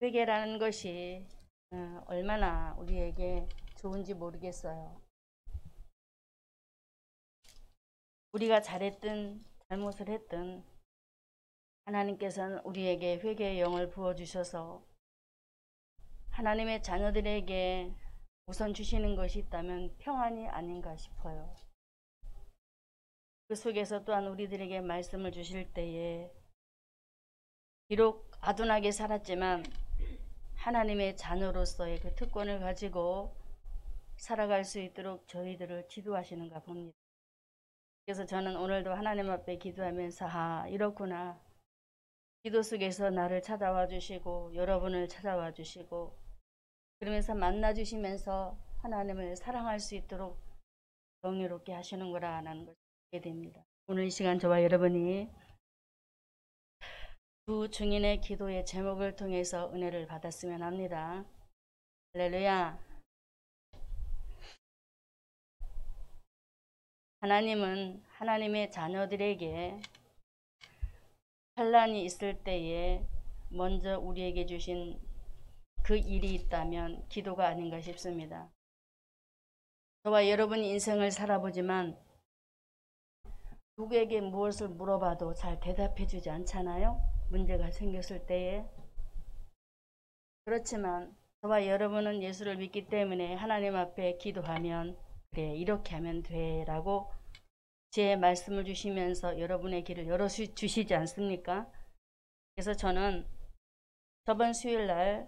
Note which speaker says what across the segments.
Speaker 1: 회개라는 것이 얼마나 우리에게 좋은지 모르겠어요. 우리가 잘했든 잘못을 했든 하나님께서는 우리에게 회개의 영을 부어주셔서 하나님의 자녀들에게 우선 주시는 것이 있다면 평안이 아닌가 싶어요. 그 속에서 또한 우리들에게 말씀을 주실 때에 비록 아둔하게 살았지만 하나님의 자녀로서의 그 특권을 가지고 살아갈 수 있도록 저희들을 지도하시는가 봅니다. 그래서 저는 오늘도 하나님 앞에 기도하면서 이렇구나. 기도 속에서 나를 찾아와 주시고 여러분을 찾아와 주시고 그러면서 만나 주시면서 하나님을 사랑할 수 있도록 정의롭게 하시는구나 하는 것을 알게 됩니다. 오늘 이 시간 저와 여러분이 두 증인의 기도의 제목을 통해서 은혜를 받았으면 합니다. 할렐루야. 하나님은 하나님의 자녀들에게 환난이 있을 때에 먼저 우리에게 주신 그 일이 있다면 기도가 아닌가 싶습니다. 저와 여러분이 인생을 살아보지만 누구에게 무엇을 물어봐도 잘 대답해 주지 않잖아요. 문제가 생겼을 때에. 그렇지만 저와 여러분은 예수를 믿기 때문에 하나님 앞에 기도하면 그래 이렇게 하면 돼 라고 제 말씀을 주시면서 여러분의 길을 열어주시지 않습니까? 그래서 저는 저번 수요일날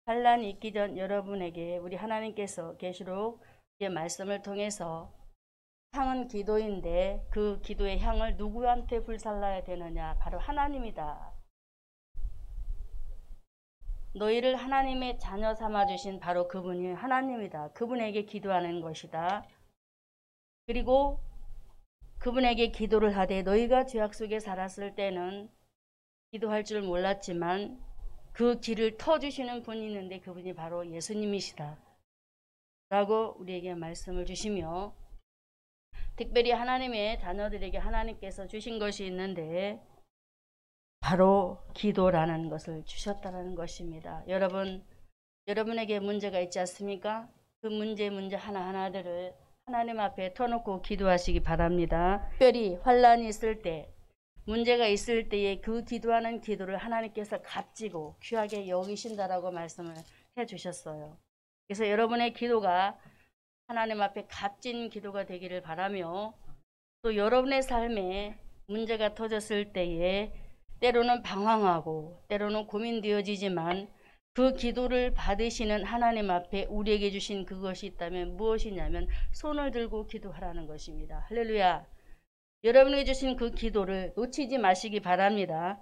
Speaker 1: 환난이 있기 전 여러분에게 우리 하나님께서 계시록의 말씀을 통해서 향은 기도인데 그 기도의 향을 누구한테 불살라야 되느냐? 바로 하나님이다. 너희를 하나님의 자녀 삼아주신 바로 그분이 하나님이다. 그분에게 기도하는 것이다. 그리고 그분에게 기도를 하되 너희가 죄악 속에 살았을 때는 기도할 줄 몰랐지만 그 길을 터주시는 분이 있는데 그분이 바로 예수님이시다. 라고 우리에게 말씀을 주시며 특별히 하나님의 자녀들에게 하나님께서 주신 것이 있는데 바로 기도라는 것을 주셨다는 것입니다. 여러분에게 문제가 있지 않습니까? 그 문제 하나하나들을 하나님 앞에 터놓고 기도하시기 바랍니다. 특별히 환난이 있을 때 문제가 있을 때에 그 기도하는 기도를 하나님께서 값지고 귀하게 여기신다라고 말씀을 해주셨어요. 그래서 여러분의 기도가 하나님 앞에 값진 기도가 되기를 바라며 또 여러분의 삶에 문제가 터졌을 때에 때로는 방황하고 때로는 고민되어지지만 그 기도를 받으시는 하나님 앞에 우리에게 주신 그것이 있다면 무엇이냐면 손을 들고 기도하라는 것입니다. 할렐루야. 여러분에게 주신 그 기도를 놓치지 마시기 바랍니다.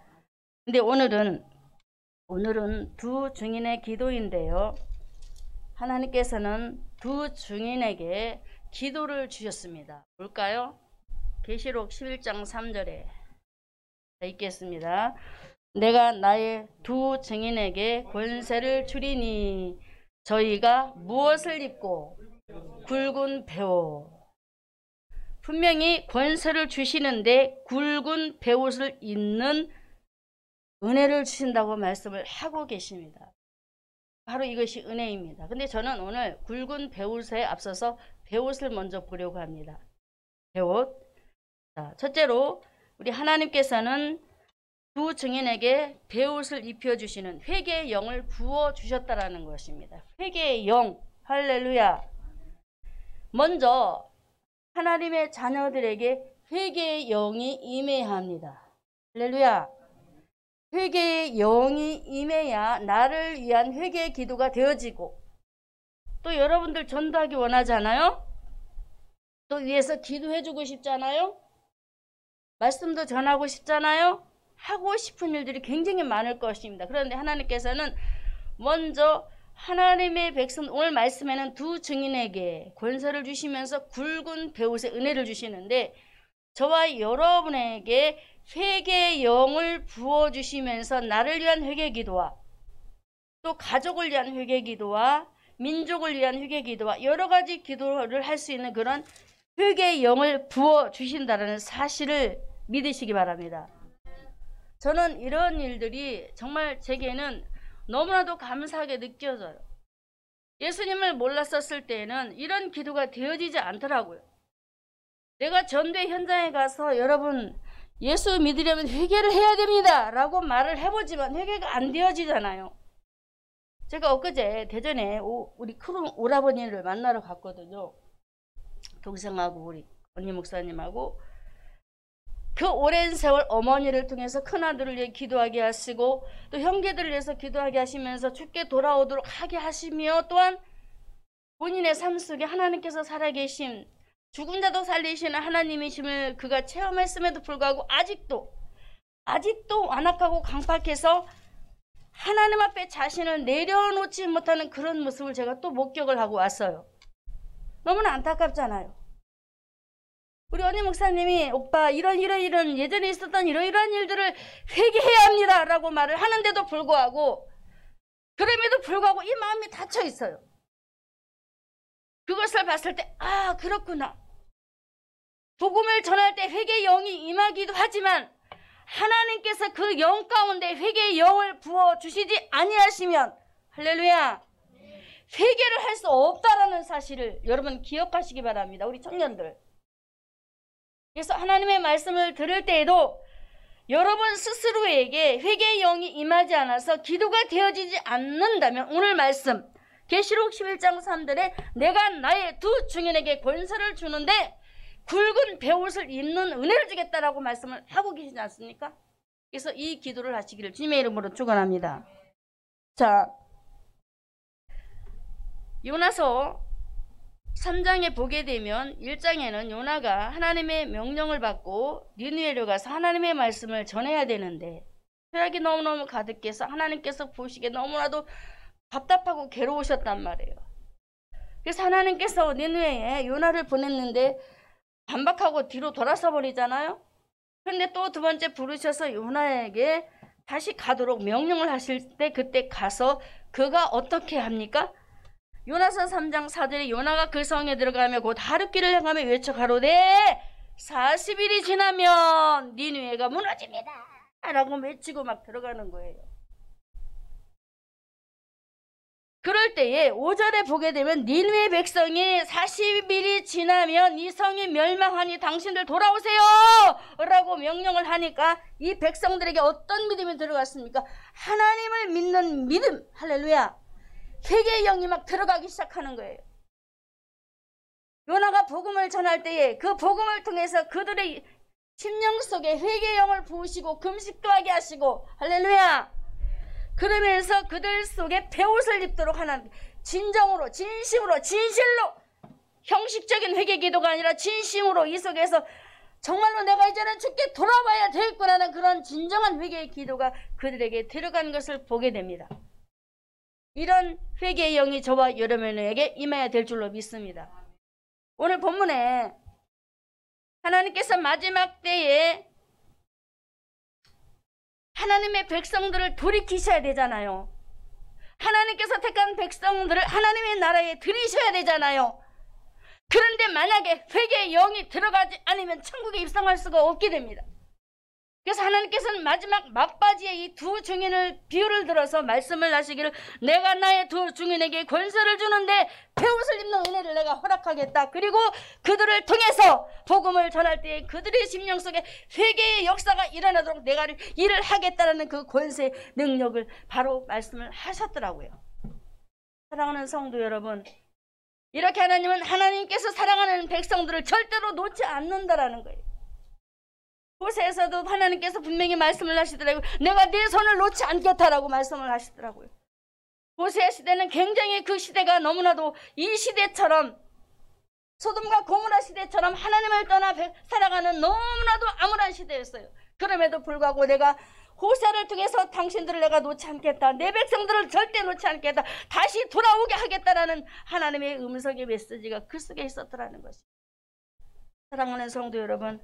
Speaker 1: 근데 오늘은 두 증인의 기도인데요. 하나님께서는 두 증인에게 기도를 주셨습니다. 볼까요? 계시록 11장 3절에 읽겠습니다. 내가 나의 두 증인에게 권세를 주리니 저희가 무엇을 입고 굵은 배옷. 분명히 권세를 주시는데 굵은 배옷을 입는 은혜를 주신다고 말씀을 하고 계십니다. 바로 이것이 은혜입니다. 근데 저는 오늘 굵은 배옷에 앞서서 배옷을 먼저 보려고 합니다. 배옷. 자, 첫째로 우리 하나님께서는 두 증인에게 배옷을 입혀주시는 회개의 영을 부어주셨다라는 것입니다. 회개의 영. 할렐루야. 먼저 하나님의 자녀들에게 회개의 영이 임해야 합니다. 할렐루야. 회개의 영이 임해야 나를 위한 회개의 기도가 되어지고 또 여러분들 전도하기 원하잖아요. 또 위해서 기도해주고 싶잖아요. 말씀도 전하고 싶잖아요. 하고 싶은 일들이 굉장히 많을 것입니다. 그런데 하나님께서는 먼저 하나님의 백성 오늘 말씀에는 두 증인에게 권세를 주시면서 굵은 배옷의 은혜를 주시는데 저와 여러분에게 회개의 영을 부어주시면서 나를 위한 회개 기도와 또 가족을 위한 회개 기도와 민족을 위한 회개 기도와 여러 가지 기도를 할 수 있는 그런 회개의 영을 부어주신다는 사실을 믿으시기 바랍니다. 저는 이런 일들이 정말 제게는 너무나도 감사하게 느껴져요. 예수님을 몰랐었을 때에는 이런 기도가 되어지지 않더라고요. 내가 전도의 현장에 가서 여러분 예수 믿으려면 회개를 해야 됩니다 라고 말을 해보지만 회개가 안 되어지잖아요. 제가 엊그제 대전에 우리 큰 오라버니를 만나러 갔거든요. 동생하고 우리 언니 목사님하고. 그 오랜 세월 어머니를 통해서 큰아들을 위해 기도하게 하시고 또 형제들을 위해서 기도하게 하시면서 죽게 돌아오도록 하게 하시며 또한 본인의 삶 속에 하나님께서 살아계신 죽은 자도 살리시는 하나님이심을 그가 체험했음에도 불구하고 아직도 완악하고 강팍해서 하나님 앞에 자신을 내려놓지 못하는 그런 모습을 제가 또 목격을 하고 왔어요. 너무나 안타깝잖아요. 우리 언니 목사님이 오빠 이런 예전에 있었던 이러이러한 일들을 회개해야 합니다 라고 말을 하는데도 불구하고 그럼에도 불구하고 이 마음이 닫혀 있어요. 그것을 봤을 때 아 그렇구나. 복음을 전할 때 회개의 영이 임하기도 하지만 하나님께서 그 영 가운데 회개의 영을 부어주시지 아니하시면 할렐루야 회개를 할 수 없다라는 사실을 여러분 기억하시기 바랍니다. 우리 청년들. 그래서 하나님의 말씀을 들을 때에도 여러분 스스로에게 회개의 영이 임하지 않아서 기도가 되어지지 않는다면 오늘 말씀 계시록 11장 3절에 내가 나의 두 증인에게 권세를 주는데 굵은 베옷을 입는 은혜를 주겠다라고 말씀을 하고 계시지 않습니까? 그래서 이 기도를 하시기를 주님의 이름으로 축원합니다. 자, 요나서 3장에 보게 되면 1장에는 요나가 하나님의 명령을 받고 니느웨로 가서 하나님의 말씀을 전해야 되는데 쾌락이 너무너무 가득해서 하나님께서 보시기에 너무나도 답답하고 괴로우셨단 말이에요. 그래서 하나님께서 니느웨에 요나를 보냈는데 반박하고 뒤로 돌아서 버리잖아요. 그런데 또 두 번째 부르셔서 요나에게 다시 가도록 명령을 하실 때 그때 가서 그가 어떻게 합니까? 요나서 3장 4절에 요나가 그 성에 들어가며 곧 하룻길을 향하며 외쳐 가로되 40일이 지나면 니느웨가 무너집니다 라고 외치고 막 들어가는 거예요. 그럴 때에 5절에 보게 되면 니느웨 백성이 40일이 지나면 이 성이 멸망하니 당신들 돌아오세요 라고 명령을 하니까 이 백성들에게 어떤 믿음이 들어갔습니까? 하나님을 믿는 믿음. 할렐루야. 회개의 영이 막 들어가기 시작하는 거예요. 요나가 복음을 전할 때에 그 복음을 통해서 그들의 심령 속에 회개의 영을 부으시고 금식도 하게 하시고 할렐루야. 그러면서 그들 속에 베옷을 입도록 하는 진정으로 진심으로 진실로 형식적인 회개 기도가 아니라 진심으로 이 속에서 정말로 내가 이제는 주께 돌아와야 되겠구나는 그런 진정한 회개의 기도가 그들에게 들어간 것을 보게 됩니다. 이런 회개의 영이 저와 여러분에게 임해야 될 줄로 믿습니다. 오늘 본문에 하나님께서 마지막 때에 하나님의 백성들을 돌이키셔야 되잖아요. 하나님께서 택한 백성들을 하나님의 나라에 들이셔야 되잖아요. 그런데 만약에 회개의 영이 들어가지 않으면 천국에 입성할 수가 없게 됩니다. 그래서 하나님께서는 마지막 막바지에 이 두 증인을 비유를 들어서 말씀을 하시기를 내가 나의 두 증인에게 권세를 주는데 베옷을 입는 은혜를 내가 허락하겠다. 그리고 그들을 통해서 복음을 전할 때 그들의 심령 속에 회개의 역사가 일어나도록 내가 일을 하겠다라는 그 권세 능력을 바로 말씀을 하셨더라고요. 사랑하는 성도 여러분, 이렇게 하나님은 하나님께서 사랑하는 백성들을 절대로 놓지 않는다라는 거예요. 호세에서도 하나님께서 분명히 말씀을 하시더라고요. 내가 네 손을 놓지 않겠다라고 말씀을 하시더라고요. 호세 시대는 굉장히 그 시대가 너무나도 이 시대처럼 소돔과 고모라 시대처럼 하나님을 떠나 살아가는 너무나도 암울한 시대였어요. 그럼에도 불구하고 내가 호세를 통해서 당신들을 내가 놓지 않겠다. 내 백성들을 절대 놓지 않겠다. 다시 돌아오게 하겠다라는 하나님의 음성의 메시지가 그 속에 있었더라는 것입니다. 사랑하는 성도 여러분,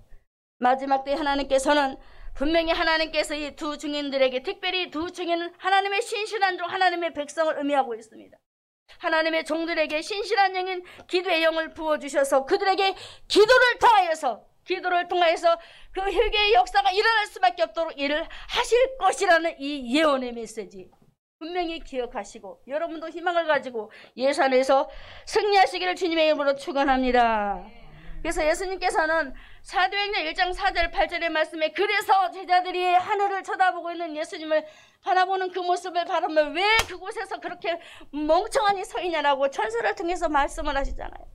Speaker 1: 마지막 때 하나님께서는 분명히 하나님께서 이 두 증인들에게 특별히 두 증인은 하나님의 신실한 종 하나님의 백성을 의미하고 있습니다. 하나님의 종들에게 신실한 영인 기도의 영을 부어주셔서 그들에게 기도를 통하여서 그 회개의 역사가 일어날 수밖에 없도록 일을 하실 것이라는 이 예언의 메시지. 분명히 기억하시고 여러분도 희망을 가지고 예수 안에서 승리하시기를 주님의 이름으로 축원합니다. 그래서 예수님께서는 사도행전 1장 4절 8절의 말씀에 그래서 제자들이 하늘을 쳐다보고 있는 예수님을 바라보는 그 모습을 바라보면 왜 그곳에서 그렇게 멍청하니 서 있냐라고 천사를 통해서 말씀을 하시잖아요.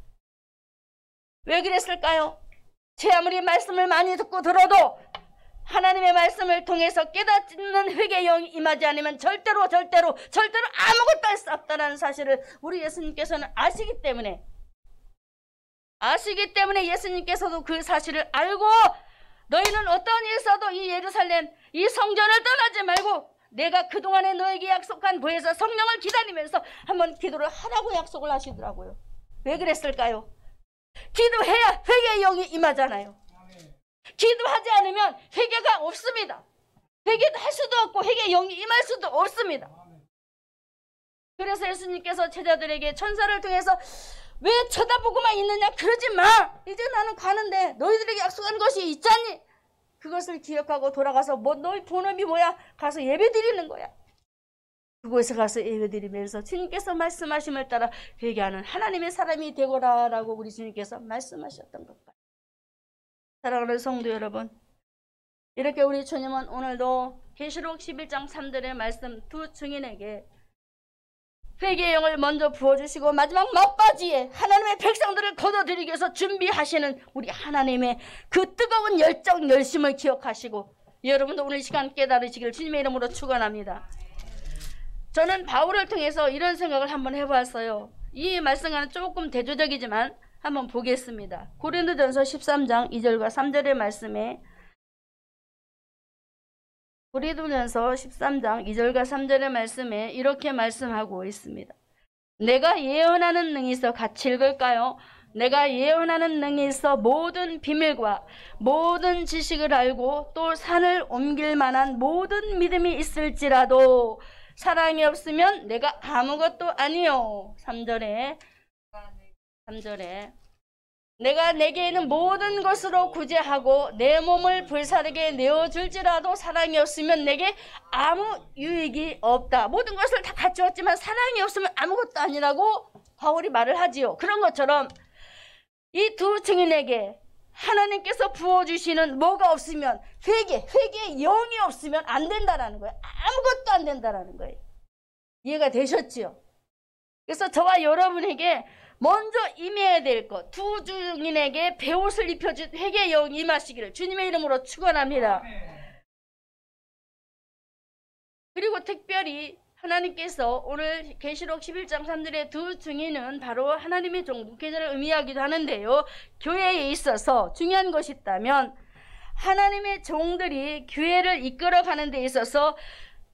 Speaker 1: 왜 그랬을까요? 제 아무리 말씀을 많이 듣고 들어도 하나님의 말씀을 통해서 깨닫는 회개의 영이 임하지 않으면 절대로 아무것도 할 수 없다는 사실을 우리 예수님께서는 아시기 때문에 예수님께서도 그 사실을 알고 너희는 어떤 일이 있어도 이 예루살렘 이 성전을 떠나지 말고 내가 그동안에 너에게 약속한 부에서 성령을 기다리면서 한번 기도를 하라고 약속을 하시더라고요. 왜 그랬을까요? 기도해야 회개의 영이 임하잖아요. 기도하지 않으면 회개가 없습니다. 회개도 할 수도 없고 회개의 영이 임할 수도 없습니다. 그래서 예수님께서 제자들에게 천사를 통해서 왜 쳐다보고만 있느냐 그러지 마. 이제 나는 가는데 너희들에게 약속한 것이 있잖니. 그것을 기억하고 돌아가서 너희 본업이 뭐야? 가서 예배 드리는 거야. 그곳에 가서 예배 드리면서 주님께서 말씀하심을 따라 회개하는 하나님의 사람이 되거라 라고 우리 주님께서 말씀하셨던 것 같아요. 사랑하는 성도 여러분, 이렇게 우리 주님은 오늘도 계시록 11장 3절의 말씀 두 증인에게 회개의 영을 먼저 부어주시고 마지막 막바지에 하나님의 백성들을 거둬들이기 위해서 준비하시는 우리 하나님의 그 뜨거운 열정 열심을 기억하시고 여러분도 오늘 이 시간 깨달으시기를 주님의 이름으로 축원합니다. 저는 바울을 통해서 이런 생각을 한번 해봤어요. 이 말씀과는 조금 대조적이지만 한번 보겠습니다. 고린도전서 13장 2절과 3절의 말씀에 고린도전서 13장 2절과 3절의 말씀에 이렇게 말씀하고 있습니다. 내가 예언하는 능이 있어 같이 읽을까요? 내가 예언하는 능이 있어 모든 비밀과 모든 지식을 알고 또 산을 옮길 만한 모든 믿음이 있을지라도 사랑이 없으면 내가 아무것도 아니요. 3절에 내가 내게는 모든 것으로 구제하고 내 몸을 불사르게 내어줄지라도 사랑이 없으면 내게 아무 유익이 없다. 모든 것을 다 갖추었지만 사랑이 없으면 아무것도 아니라고 바울이 말을 하지요. 그런 것처럼 이 두 증인에게 하나님께서 부어주시는 뭐가 없으면 회개의 영이 없으면 안 된다라는 거예요. 아무것도 안 된다라는 거예요. 이해가 되셨지요? 그래서 저와 여러분에게 먼저 임해야 될 것, 두 증인에게 베옷을 입혀준 회개의 영이 임하시기를 주님의 이름으로 축원합니다. 그리고 특별히 하나님께서 오늘 계시록 11장 3절의 두 증인은 바로 하나님의 종, 목회자를 의미하기도 하는데요. 교회에 있어서 중요한 것이 있다면 하나님의 종들이 교회를 이끌어가는 데 있어서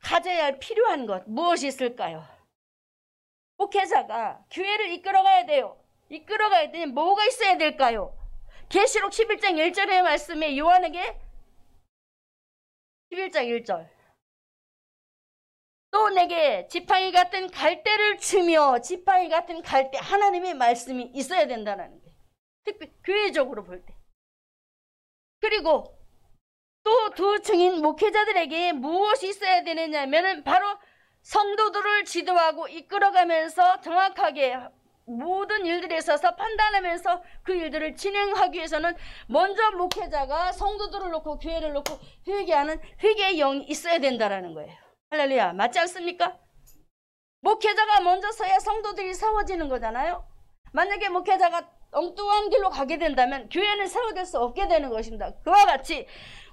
Speaker 1: 가져야 할 필요한 것 무엇이 있을까요? 목회자가 교회를 이끌어가야 돼요. 이끌어가야 되니 뭐가 있어야 될까요? 계시록 11장 1절의 말씀에 요한에게 11장 1절 또 내게 지팡이 같은 갈대를 주며 지팡이 같은 갈대 하나님의 말씀이 있어야 된다는 거예요. 특히 교회적으로 볼 때. 그리고 또 두 증인 목회자들에게 무엇이 있어야 되느냐면 바로 성도들을 지도하고 이끌어가면서 정확하게 모든 일들에 있어서 판단하면서 그 일들을 진행하기 위해서는 먼저 목회자가 성도들을 놓고 교회를 놓고 회개하는 회개의 영이 있어야 된다는 거예요. 할렐루야. 맞지 않습니까? 목회자가 먼저 서야 성도들이 세워지는 거잖아요. 만약에 목회자가 엉뚱한 길로 가게 된다면 교회는 세워질 수 없게 되는 것입니다. 그와 같이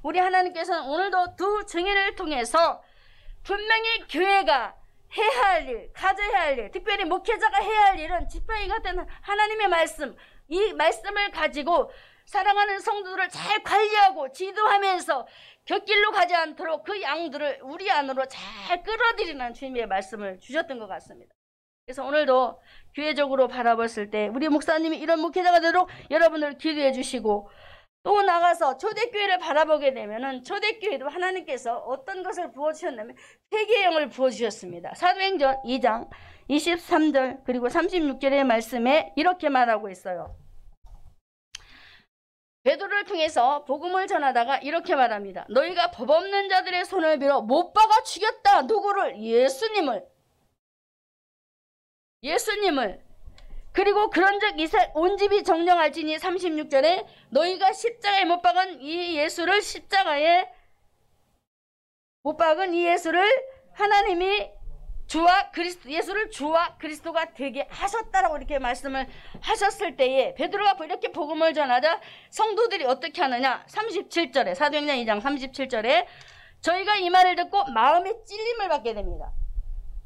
Speaker 1: 우리 하나님께서는 오늘도 두 증인을 통해서 분명히 교회가 해야 할 일, 가져야 할 일, 특별히 목회자가 해야 할 일은 지팡이 같은 하나님의 말씀, 이 말씀을 가지고 사랑하는 성도들을 잘 관리하고 지도하면서 곁길로 가지 않도록 그 양들을 우리 안으로 잘 끌어들이는 주님의 말씀을 주셨던 것 같습니다. 그래서 오늘도 교회적으로 바라봤을 때 우리 목사님이 이런 목회자가 되도록 여러분들 기도해 주시고 또 나가서 초대교회를 바라보게 되면은 초대교회도 하나님께서 어떤 것을 부어주셨냐면 회개의 영을 부어주셨습니다. 사도행전 2장 23절 그리고 36절의 말씀에 이렇게 말하고 있어요. 베드로를 통해서 복음을 전하다가 이렇게 말합니다. 너희가 법 없는 자들의 손을 빌어 못 박아 죽였다. 누구를? 예수님을. 그리고 그런즉 이스라엘 온 집이 정령할지니 36절에 너희가 십자가에 못 박은 이 예수를 하나님이 예수를 주와 그리스도가 되게 하셨다라고 이렇게 말씀을 하셨을 때에 베드로가 이렇게 복음을 전하자 성도들이 어떻게 하느냐. 37절에 사도행전 2장 37절에 저희가 이 말을 듣고 마음의 찔림을 받게 됩니다.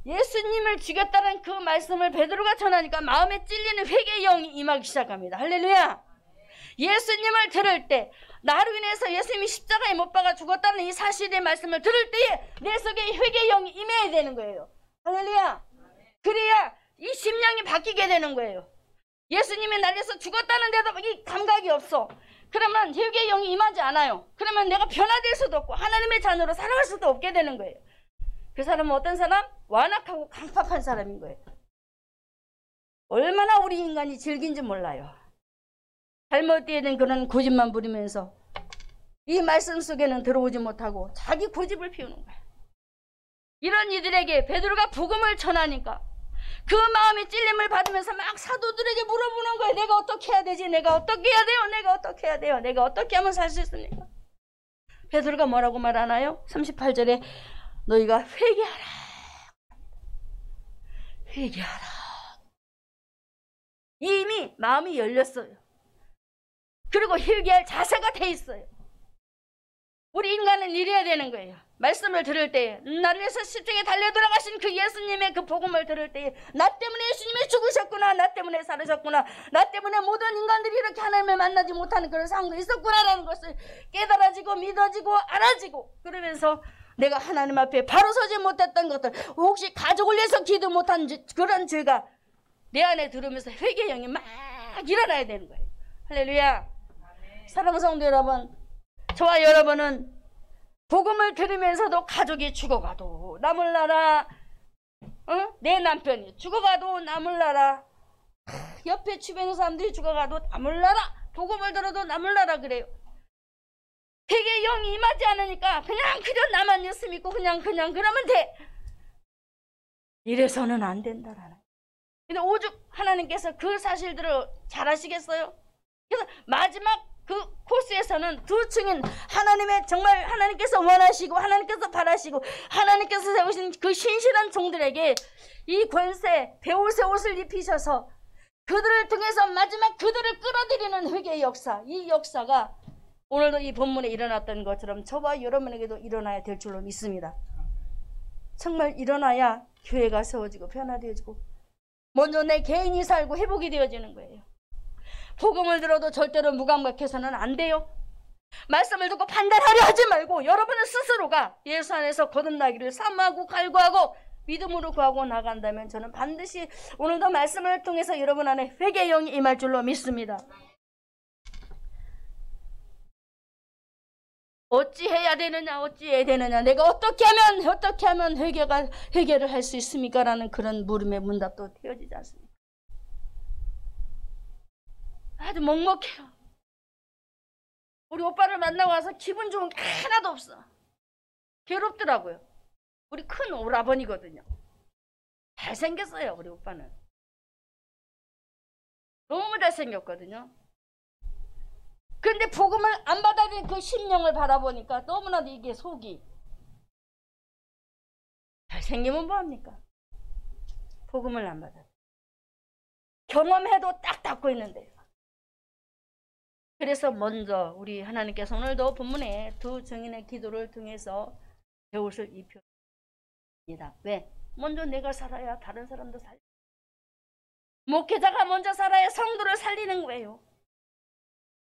Speaker 1: 예수님을 죽였다는 그 말씀을 베드로가 전하니까 마음에 찔리는 회개의 영이 임하기 시작합니다. 할렐루야. 예수님을 들을 때 나로 인해서 예수님이 십자가에 못 박아 죽었다는 이 사실의 말씀을 들을 때에 내 속에 회개의 영이 임해야 되는 거예요. 할렐루야. 그래야 이 심령이 바뀌게 되는 거예요. 예수님이 날려서 죽었다는데도 이 감각이 없어. 그러면 회개의 영이 임하지 않아요. 그러면 내가 변화될 수도 없고 하나님의 자녀로 살아갈 수도 없게 되는 거예요. 그 사람은 어떤 사람? 완악하고 강팍한 사람인 거예요. 얼마나 우리 인간이 질긴지 몰라요. 잘못된 그런 고집만 부리면서 이 말씀 속에는 들어오지 못하고 자기 고집을 피우는 거예요. 이런 이들에게 베드로가 복음을 전하니까 그 마음이 찔림을 받으면서 막 사도들에게 물어보는 거예요. 내가 어떻게 해야 되지? 내가 어떻게 해야 돼요? 내가 어떻게 해야 돼요? 내가 어떻게 하면 살 수 있습니까? 베드로가 뭐라고 말하나요? 38절에 너희가 회개하라. 회개하라. 이미 마음이 열렸어요. 그리고 회개할 자세가 돼 있어요. 우리 인간은 이래야 되는 거예요. 말씀을 들을 때에 나를 위해서 십자가에 달려 돌아가신 그 예수님의 그 복음을 들을 때에 나 때문에 예수님이 죽으셨구나. 나 때문에 살으셨구나. 나 때문에 모든 인간들이 이렇게 하나님을 만나지 못하는 그런 상황도 있었구나라는 것을 깨달아지고 믿어지고 알아지고 그러면서 내가 하나님 앞에 바로 서지 못했던 것들 혹시 가족을 위해서 기도 못한 그런 죄가 내 안에 들으면서 회개의 영이 막 일어나야 되는 거예요. 할렐루야. 사랑하는 성도 여러분, 저와 여러분은 복음을 들으면서도 가족이 죽어가도 나 몰라라. 내 남편이 죽어가도 나 몰라라. 옆에 주변의 사람들이 죽어가도 나 몰라라. 복음을 들어도 나 몰라라 그래요. 회개의 영이 임하지 않으니까 그냥 나만 예수 믿고 그냥 그러면 돼. 이래서는 안 된다라는. 근데 오죽 하나님께서 그 사실들을 잘 아시겠어요? 그래서 마지막 그 코스에서는 두 층인 하나님의 정말 하나님께서 원하시고 하나님께서 바라시고 하나님께서 세우신 그 신실한 종들에게 이 권세 배옷의 옷을 입히셔서 그들을 통해서 마지막 그들을 끌어들이는 회개의 역사, 이 역사가 오늘도 이 본문에 일어났던 것처럼 저와 여러분에게도 일어나야 될 줄로 믿습니다. 정말 일어나야 교회가 세워지고 변화되어지고 먼저 내 개인이 살고 회복이 되어지는 거예요. 복음을 들어도 절대로 무감각해서는 안 돼요. 말씀을 듣고 판단하려 하지 말고 여러분은 스스로가 예수 안에서 거듭나기를 사모하고 갈구하고 믿음으로 구하고 나간다면 저는 반드시 오늘도 말씀을 통해서 여러분 안에 회개의 영이 임할 줄로 믿습니다. 어찌해야 되느냐, 어찌해야 되느냐, 내가 어떻게 하면 회개를 할 수 있습니까? 라는 그런 물음의 문답도 되어지지 않습니다. 아주 먹먹해요. 우리 오빠를 만나고 와서 기분 좋은 게 하나도 없어. 괴롭더라고요. 우리 큰 오라버니거든요. 잘생겼어요, 우리 오빠는. 너무 잘생겼거든요. 근데 복음을 안 받아들인 그 심령을 바라보니까 너무나도 이게 속이. 잘생기면 뭐합니까? 복음을 안 받아. 경험해도 딱 닫고 있는데요. 그래서 먼저 우리 하나님께서 오늘도 본문에 두 증인의 기도를 통해서 배옷을 입혀줍니다. 왜? 먼저 내가 살아야 다른 사람도 살려. 목회자가 먼저 살아야 성도를 살리는 거예요.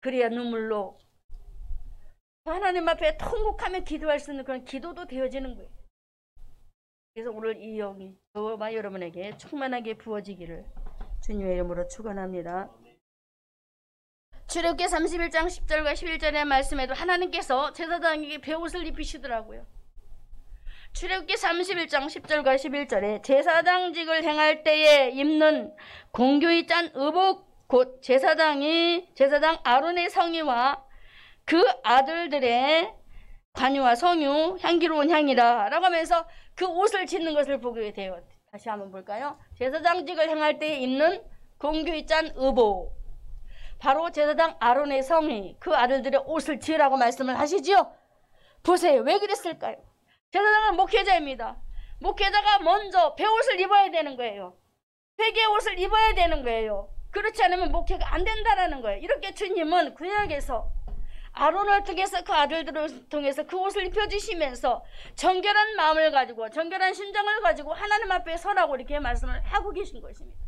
Speaker 1: 그래야 눈물로 하나님 앞에 통곡하며 기도할 수 있는 그런 기도도 되어지는 거예요. 그래서 오늘 이 영이 저와 여러분에게 충만하게 부어지기를 주님의 이름으로 축원합니다. 출애굽기 31장 10절과 11절의 말씀에도 하나님께서 제사장에게 배옷을 입히시더라고요. 출애굽기 31장 10절과 11절에 제사장직을 행할 때에 입는 공교히 짠 의복 곧 제사장 아론의 성의와 그 아들들의 관유와 성유 향기로운 향이라 라고 하면서 그 옷을 짓는 것을 보게 돼요. 다시 한번 볼까요? 제사장직을 행할 때 입는 공규에 짠 의복, 바로 제사장 아론의 성이 그 아들들의 옷을 지으라고 말씀을 하시지요. 보세요. 왜 그랬을까요? 제사장은 목회자입니다. 목회자가 먼저 배옷을 입어야 되는 거예요. 회개의 옷을 입어야 되는 거예요. 그렇지 않으면 목회가 안 된다라는 거예요. 이렇게 주님은 구약에서 아론을 통해서 그 아들들을 통해서 그 옷을 입혀주시면서 정결한 마음을 가지고 정결한 심정을 가지고 하나님 앞에 서라고 이렇게 말씀을 하고 계신 것입니다.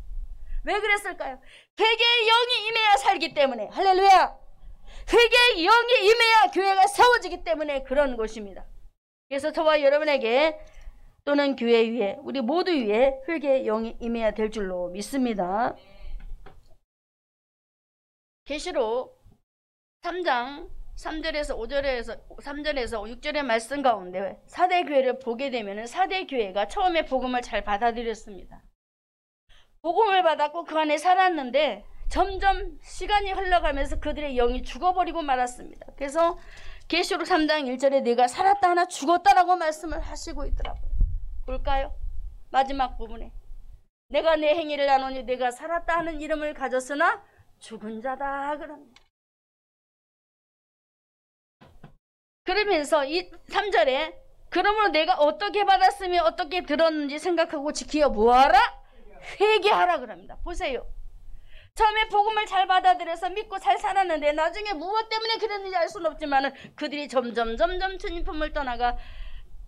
Speaker 1: 왜 그랬을까요? 회개의 영이 임해야 살기 때문에, 할렐루야! 회개의 영이 임해야 교회가 세워지기 때문에 그런 것입니다. 그래서 저와 여러분에게 또는 교회 위에 우리 모두 위에 회개의 영이 임해야 될 줄로 믿습니다. 계시록 3장 3절에서 6절의 말씀 가운데 4대 교회를 보게 되면 4대 교회가 처음에 복음을 잘 받아들였습니다. 복음을 받았고 그 안에 살았는데 점점 시간이 흘러가면서 그들의 영이 죽어버리고 말았습니다. 그래서 계시록 3장 1절에 내가 살았다 하나 죽었다라고 말씀을 하시고 있더라고요. 볼까요? 마지막 부분에 내가 내 행위를 나누니 내가 살았다 하는 이름을 가졌으나 죽은 자다 그럽니다. 그러면서 이 3절에 그러므로 내가 어떻게 받았으며 어떻게 들었는지 생각하고 지키어 뭐하라? 회개하라 그럽니다. 보세요. 처음에 복음을 잘 받아들여서 믿고 잘 살았는데 나중에 무엇 때문에 그랬는지 알 수는 없지만 그들이 점점 주님 품을 떠나가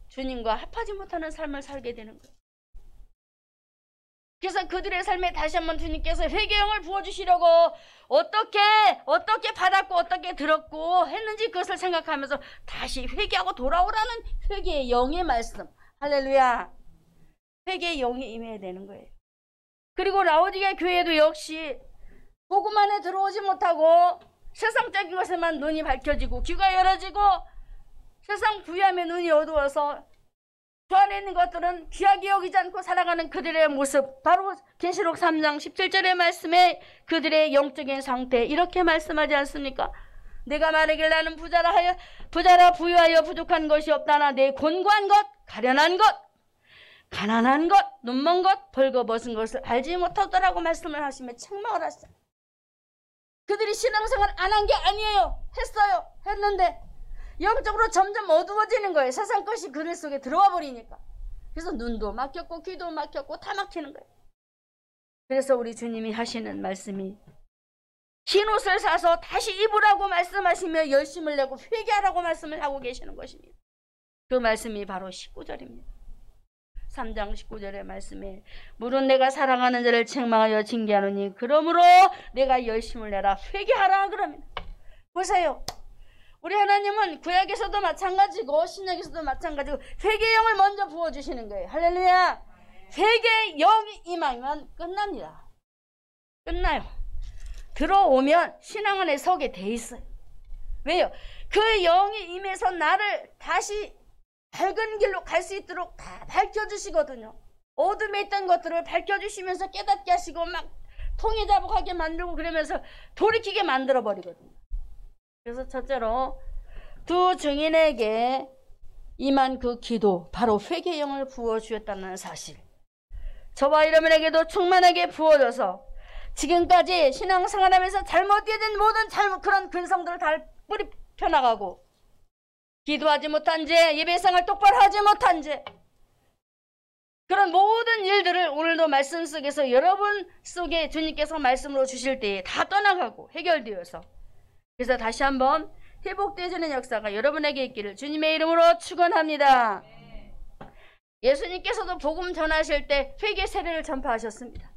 Speaker 1: 주님과 합하지 못하는 삶을 살게 되는 거예요. 그래서 그들의 삶에 다시 한번 주님께서 회개형을 부어주시려고 어떻게 받았고 어떻게 들었고 했는지 그것을 생각하면서 다시 회개하고 돌아오라는 회개의 영의 말씀. 할렐루야. 회개의 영이 임해야 되는 거예요. 그리고 라오디게 교회도 역시 복음 안에 들어오지 못하고 세상적인 것에만 눈이 밝혀지고 귀가 열어지고 세상 부유함에 눈이 어두워서 그 안에 있는 것들은 귀하게 여기지 않고 살아가는 그들의 모습, 바로 계시록 3장 17절의 말씀에 그들의 영적인 상태 이렇게 말씀하지 않습니까? 내가 말하길 나는 부자라 부유하여 부족한 것이 없다나 내 곤고한 것, 가련한 것, 가난한 것, 눈먼 것, 벌거벗은 것을 알지 못하더라고 말씀을 하시며 책망을 하셨어요. 그들이 신앙생활 안 한 게 아니에요. 했는데 영적으로 점점 어두워지는 거예요. 세상 것이 그들 속에 들어와 버리니까. 그래서 눈도 막혔고 귀도 막혔고 다 막히는 거예요. 그래서 우리 주님이 하시는 말씀이 흰 옷을 사서 다시 입으라고 말씀하시며 열심을 내고 회개하라고 말씀을 하고 계시는 것입니다. 그 말씀이 바로 19절입니다. 3장 19절의 말씀에 물은 내가 사랑하는 자를 책망하여 징계하노니 그러므로 내가 열심을 내라 회개하라 그럽니다. 보세요. 우리 하나님은 구약에서도 마찬가지고 신약에서도 마찬가지고 회개의 영을 먼저 부어주시는 거예요. 할렐루야. 회개의 영이 임하면 끝납니다. 끝나요. 들어오면 신앙 안에 서게 돼 있어요. 왜요? 그 영이 임해서 나를 다시 밝은 길로 갈 수 있도록 다 밝혀주시거든요. 어둠에 있던 것들을 밝혀주시면서 깨닫게 하시고 막 통해자복하게 만들고 그러면서 돌이키게 만들어버리거든요. 그래서 첫째로 두 증인에게 임한 그 기도, 바로 회개의 영을 부어주셨다는 사실, 저와 여러분에게도 충만하게 부어져서 지금까지 신앙생활하면서 잘못된 모든 그런 근성들을 다 뿌리 펴나가고 기도하지 못한 죄, 예배생활 똑바로 하지 못한 죄, 그런 모든 일들을 오늘도 말씀 속에서 여러분 속에 주님께서 말씀으로 주실 때에 다 떠나가고 해결되어서, 그래서 다시 한번 회복되어지는 역사가 여러분에게 있기를 주님의 이름으로 축원합니다. 예수님께서도 복음 전하실 때 회개 세례를 전파하셨습니다.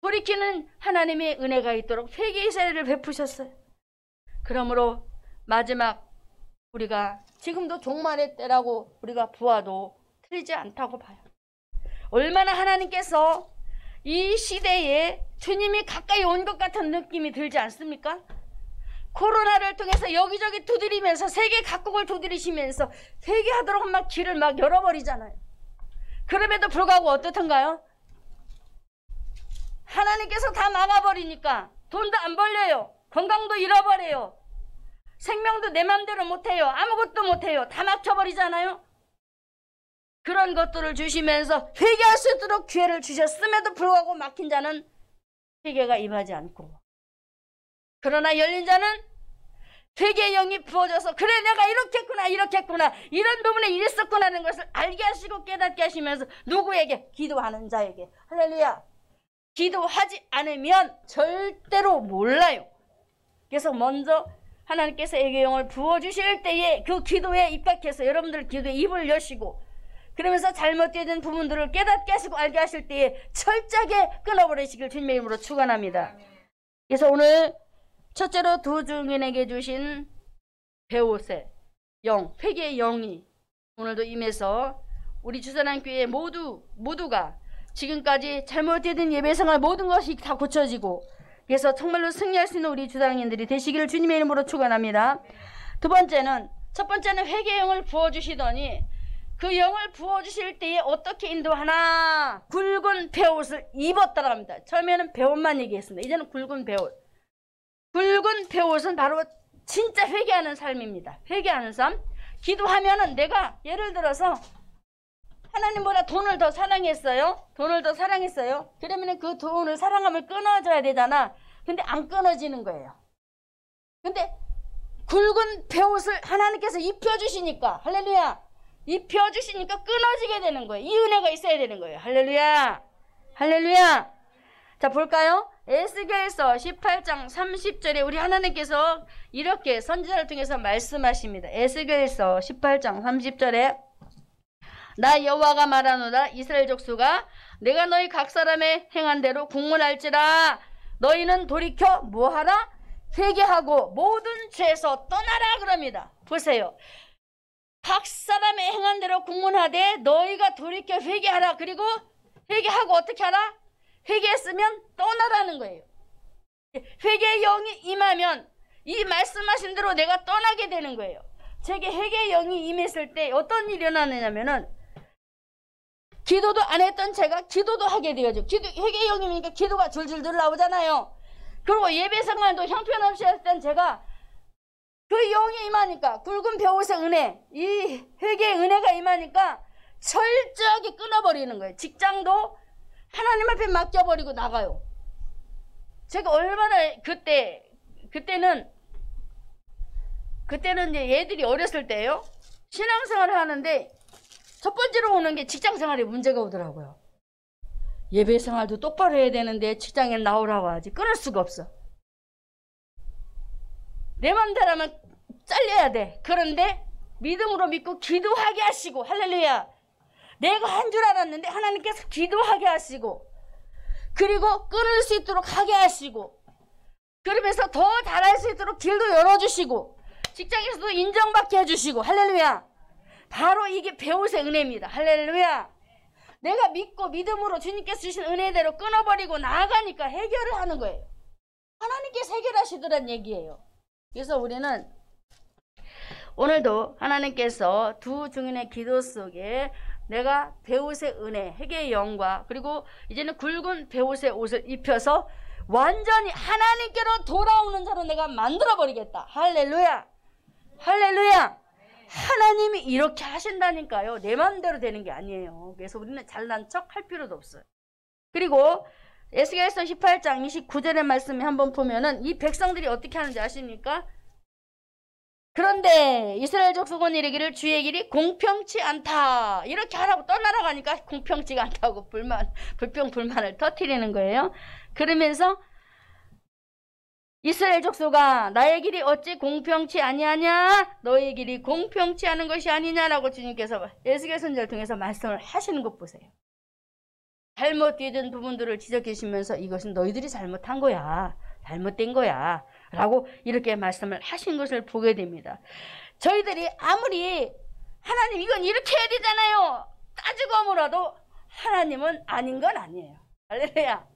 Speaker 1: 돌이키는 하나님의 은혜가 있도록 회개의 세례를 베푸셨어요. 그러므로 마지막 우리가 지금도 종말의 때라고 우리가 보아도 틀리지 않다고 봐요. 얼마나 하나님께서 이 시대에 주님이 가까이 온 것 같은 느낌이 들지 않습니까? 코로나를 통해서 여기저기 두드리면서 세계 각국을 두드리시면서 회개하도록 막 길을 막 열어버리잖아요. 그럼에도 불구하고 어떻던가요? 하나님께서 다 막아버리니까 돈도 안 벌려요. 건강도 잃어버려요. 생명도 내 맘대로 못해요. 아무것도 못해요. 다 막혀버리잖아요. 그런 것들을 주시면서 회개할 수 있도록 기회를 주셨음에도 불구하고 막힌 자는 회개가 임하지 않고, 그러나 열린 자는 회개의 영이 부어져서 그래 내가 이렇게 했구나 이런 부분에 이랬었구나 하는 것을 알게 하시고 깨닫게 하시면서 누구에게? 기도하는 자에게. 할렐루야. 기도하지 않으면 절대로 몰라요. 그래서 먼저 하나님께서 회개의 영을 부어주실 때에 그 기도에 입각해서 여러분들 기도에 입을 여시고, 그러면서 잘못된 부분들을 깨닫게 하시고 알게 하실 때에 철저하게 끊어버리시길 주님의 이름으로 축원합니다. 그래서 오늘 첫째로 두 증인에게 주신 배옷의 영, 회개의 영이 오늘도 임해서 우리 주산한교회 모두가 지금까지 잘못된 예배생활 모든 것이 다 고쳐지고, 그래서 정말로 승리할 수 있는 우리 주당인들이 되시기를 주님의 이름으로 축원합니다. 첫 번째는 회개의 영을 부어주시더니 그 영을 부어주실 때에 어떻게 인도하나? 굵은 배옷을 입었다고 합니다. 처음에는 배옷만 얘기했습니다. 이제는 굵은 배옷. 굵은 배옷은 바로 진짜 회개하는 삶입니다. 회개하는 삶. 기도하면은 내가 예를 들어서 하나님보다 돈을 더 사랑했어요. 그러면 그 돈을 사랑함을 끊어줘야 되잖아. 근데 안 끊어지는 거예요. 근데 굵은 배옷을 하나님께서 입혀주시니까, 할렐루야, 입혀주시니까 끊어지게 되는 거예요. 이 은혜가 있어야 되는 거예요. 할렐루야. 할렐루야. 자, 볼까요? 에스겔서 18장 30절에 우리 하나님께서 이렇게 선지자를 통해서 말씀하십니다. 에스겔서 18장 30절에 나 여호와가 말하노라. 이스라엘 족수가 내가 너희 각 사람의 행한 대로 국문할지라. 너희는 돌이켜 뭐하라? 회개하고 모든 죄에서 떠나라 그럽니다. 보세요. 각 사람의 행한 대로 국문하되 너희가 돌이켜 회개하라. 그리고 회개하고 어떻게 하라? 회개했으면 떠나라는 거예요. 회개의 영이 임하면 이 말씀하신 대로 내가 떠나게 되는 거예요. 제게 회개의 영이 임했을 때 어떤 일이 일어나느냐면은 기도도 안 했던 제가 기도도 하게 되어져. 회개의 영이니까 기도가 줄줄줄 나오잖아요. 그리고 예배 생활도 형편없이 했던 제가 그 영이 임하니까, 굵은 배옷의 은혜, 이 회개의 은혜가 임하니까 철저하게 끊어버리는 거예요. 직장도 하나님 앞에 맡겨버리고 나가요. 제가 얼마나 그때는 이제 얘들이 어렸을 때예요. 신앙생활을 하는데 첫 번째로 오는 게 직장생활에 문제가 오더라고요. 예배생활도 똑바로 해야 되는데 직장에 나오라고 하지. 끊을 수가 없어. 내 맘대로 하면 잘려야 돼. 그런데 믿음으로 믿고 기도하게 하시고, 할렐루야, 내가 한 줄 알았는데 하나님께서 기도하게 하시고, 그리고 끊을 수 있도록 하게 하시고, 그러면서 더 잘할 수 있도록 길도 열어주시고, 직장에서도 인정받게 해주시고, 할렐루야. 바로 이게 배옷의 은혜입니다. 할렐루야. 내가 믿고 믿음으로 주님께서 주신 은혜대로 끊어버리고 나아가니까 해결을 하는 거예요. 하나님께서 해결하시더란 얘기예요. 그래서 우리는 오늘도 하나님께서 두 증인의 기도 속에 내가 배옷의 은혜, 회개의 영과, 그리고 이제는 굵은 배옷의 옷을 입혀서 완전히 하나님께로 돌아오는 자로 내가 만들어버리겠다. 할렐루야. 할렐루야. 하나님이 이렇게 하신다니까요. 내 마음대로 되는 게 아니에요. 그래서 우리는 잘난 척 할 필요도 없어요. 그리고 에스겔서 18장 29절의 말씀에 한번 보면은 이 백성들이 어떻게 하는지 아십니까? 그런데 이스라엘 족속은 이르기를 주의 길이 공평치 않다. 이렇게 하라고 떠나라고 하니까 공평치가 않다고 불평불만을 터뜨리는 거예요. 그러면서 이스라엘 족속아 나의 길이 어찌 공평치 아니하냐? 너의 길이 공평치 않은 것이 아니냐라고 주님께서 에스겔 선지자를 통해서 말씀을 하시는 것 보세요. 잘못된 부분들을 지적해 주시면서 이것은 너희들이 잘못한 거야. 잘못된 거야. 라고 이렇게 말씀을 하신 것을 보게 됩니다. 저희들이 아무리 하나님 이건 이렇게 해야 되잖아요. 따지고 물어도 하나님은 아닌 건 아니에요. 할렐루야.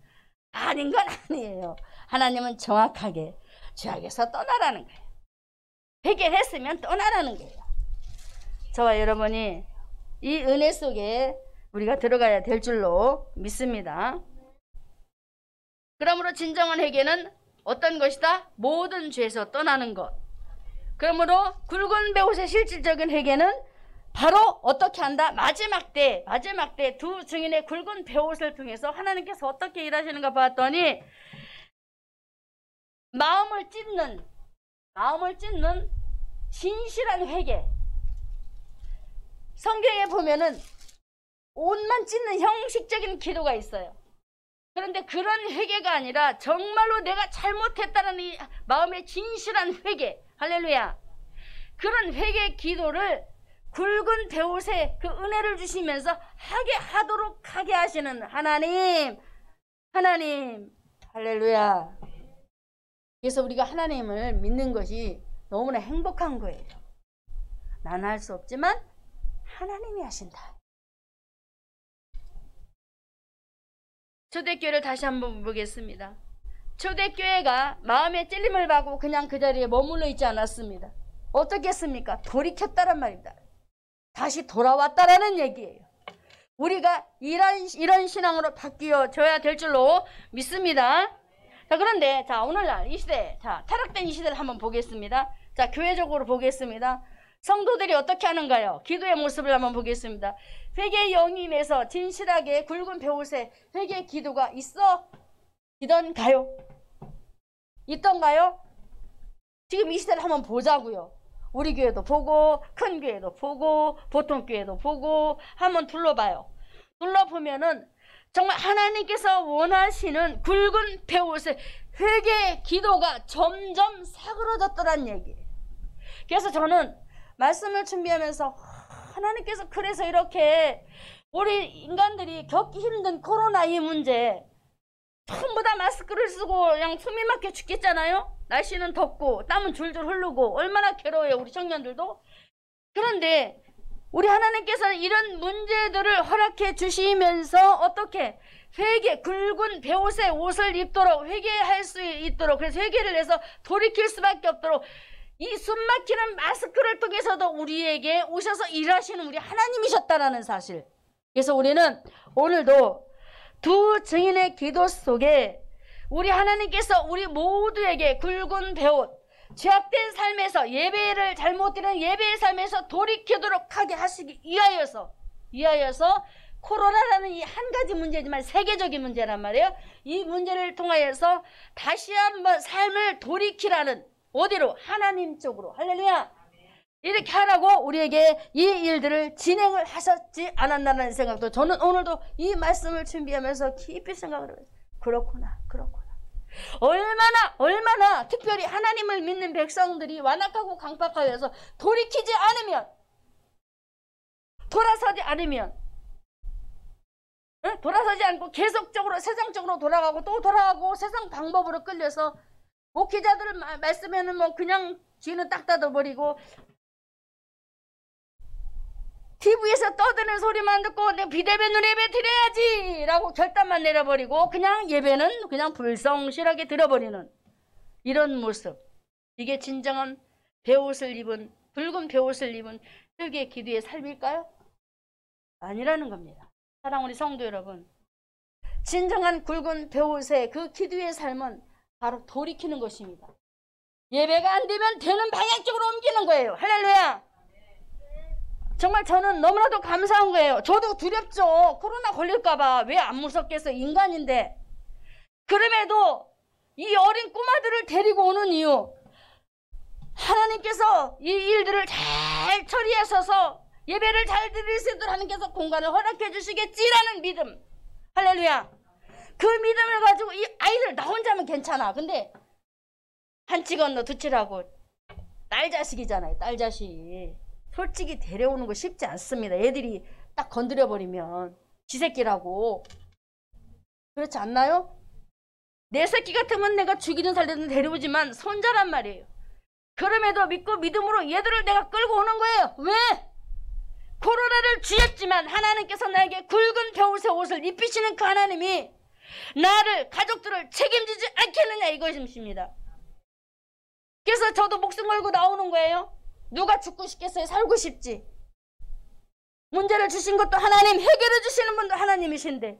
Speaker 1: 아닌 건 아니에요. 하나님은 정확하게 죄악에서 떠나라는 거예요. 해결했으면 떠나라는 거예요. 저와 여러분이 이 은혜 속에 우리가 들어가야 될 줄로 믿습니다. 그러므로 진정한 회개는 어떤 것이다? 모든 죄에서 떠나는 것. 그러므로 굵은 배옷의 실질적인 회개는 바로 어떻게 한다? 마지막 때 두 증인의 굵은 배옷을 통해서 하나님께서 어떻게 일하시는가 봤더니 마음을 찢는 진실한 회개. 성경에 보면은 옷만 찢는 형식적인 기도가 있어요. 그런데 그런 회개가 아니라 정말로 내가 잘못했다는 이 마음의 진실한 회개. 할렐루야. 그런 회개 기도를 굵은 배옷에 그 은혜를 주시면서 하도록 하게 하시는 하나님. 할렐루야. 그래서 우리가 하나님을 믿는 것이 너무나 행복한 거예요. 나는 할 수 없지만 하나님이 하신다. 초대교회를 다시 한번 보겠습니다. 초대교회가 마음의 찔림을 받고 그냥 그 자리에 머물러 있지 않았습니다. 어떻게 했습니까? 돌이켰다란 말입니다. 다시 돌아왔다라는 얘기예요. 우리가 이런 신앙으로 바뀌어져야 될 줄로 믿습니다. 자, 그런데 오늘날 이 시대, 타락된 이 시대를 한번 보겠습니다. 자, 교회적으로 보겠습니다. 성도들이 어떻게 하는가요? 기도의 모습을 한번 보겠습니다. 회개의 영이 임해서 진실하게 굵은 배옷에 회개의 기도가 있던가요? 지금 이 시대를 한번 보자고요. 우리 교회도 보고 큰 교회도 보고 보통 교회도 보고 한번 둘러봐요. 둘러보면은 정말 하나님께서 원하시는 굵은 배옷의 회개의 기도가 점점 사그러졌더란 얘기예요. 그래서 저는 말씀을 준비하면서 하나님께서 그래서 이렇게 우리 인간들이 겪기 힘든 코로나 이 문제 전부 다 마스크를 쓰고 그냥 숨이 막혀 죽겠잖아요. 날씨는 덥고 땀은 줄줄 흐르고 얼마나 괴로워요, 우리 청년들도. 그런데 우리 하나님께서는 이런 문제들을 허락해 주시면서 어떻게 굵은 배옷의 옷을 입도록 회개할 수 있도록, 그래서 회개를 해서 돌이킬 수밖에 없도록 이 숨막히는 마스크를 통해서도 우리에게 오셔서 일하시는 우리 하나님이셨다라는 사실. 그래서 우리는 오늘도 두 증인의 기도 속에 우리 하나님께서 우리 모두에게 굵은 배옷, 죄악된 삶에서 예배를 잘못 드리는 예배의 삶에서 돌이키도록 하게 하시기 위하여서 코로나라는 이 한 가지 문제지만 세계적인 문제란 말이에요. 이 문제를 통하여서 다시 한번 삶을 돌이키라는, 어디로? 하나님 쪽으로. 할렐루야. 이렇게 하라고 우리에게 이 일들을 진행을 하셨지 않았나라는 생각도 저는 오늘도 이 말씀을 준비하면서 깊이 생각을 해요. 그렇구나. 얼마나 특별히 하나님을 믿는 백성들이 완악하고 강팍하여서 돌이키지 않으면, 돌아서지 않고 계속적으로 세상적으로 돌아가고 또 돌아가고 세상 방법으로 끌려서 목회자들 말씀에는 그냥 귀는 딱 닫아버리고 TV에서 떠드는 소리만 듣고 내 비대면으로 예배 드려야지 라고 결단만 내려버리고 그냥 예배는 그냥 불성실하게 들어버리는 이런 모습. 이게 진정한 붉은 배옷을 입은 회개의 기도의 삶일까요? 아니라는 겁니다. 사랑하는 우리 성도 여러분, 진정한 굵은 배옷의 그 기도의 삶은 바로 돌이키는 것입니다. 예배가 안 되면 되는 방향 쪽으로 옮기는 거예요. 할렐루야. 정말 저는 너무나도 감사한 거예요. 저도 두렵죠. 코로나 걸릴까봐. 왜 안 무섭겠어요. 인간인데. 그럼에도 이 어린 꼬마들을 데리고 오는 이유, 하나님께서 이 일들을 잘 처리하셔서 예배를 잘 드릴 수 있도록 하나님께서 공간을 허락해 주시겠지라는 믿음. 할렐루야. 그 믿음을 가지고 이 아이들 나 혼자면 괜찮아. 근데 한치 건너 두치라고 딸 자식이잖아요. 딸 자식. 솔직히 데려오는 거 쉽지 않습니다. 애들이 딱 건드려버리면 지 새끼라고. 그렇지 않나요? 내 새끼 같으면 내가 죽이든 살리든 데려오지만 손자란 말이에요. 그럼에도 믿고 믿음으로 얘들을 내가 끌고 오는 거예요. 왜? 코로나를 쥐었지만 하나님께서 나에게 굵은 배옷의 옷을 입히시는 그 하나님이 나를, 가족들을 책임지지 않겠느냐 이것입니다. 그래서 저도 목숨 걸고 나오는 거예요. 누가 죽고 싶겠어요? 살고 싶지. 문제를 주신 것도 하나님, 해결해 주시는 분도 하나님이신데.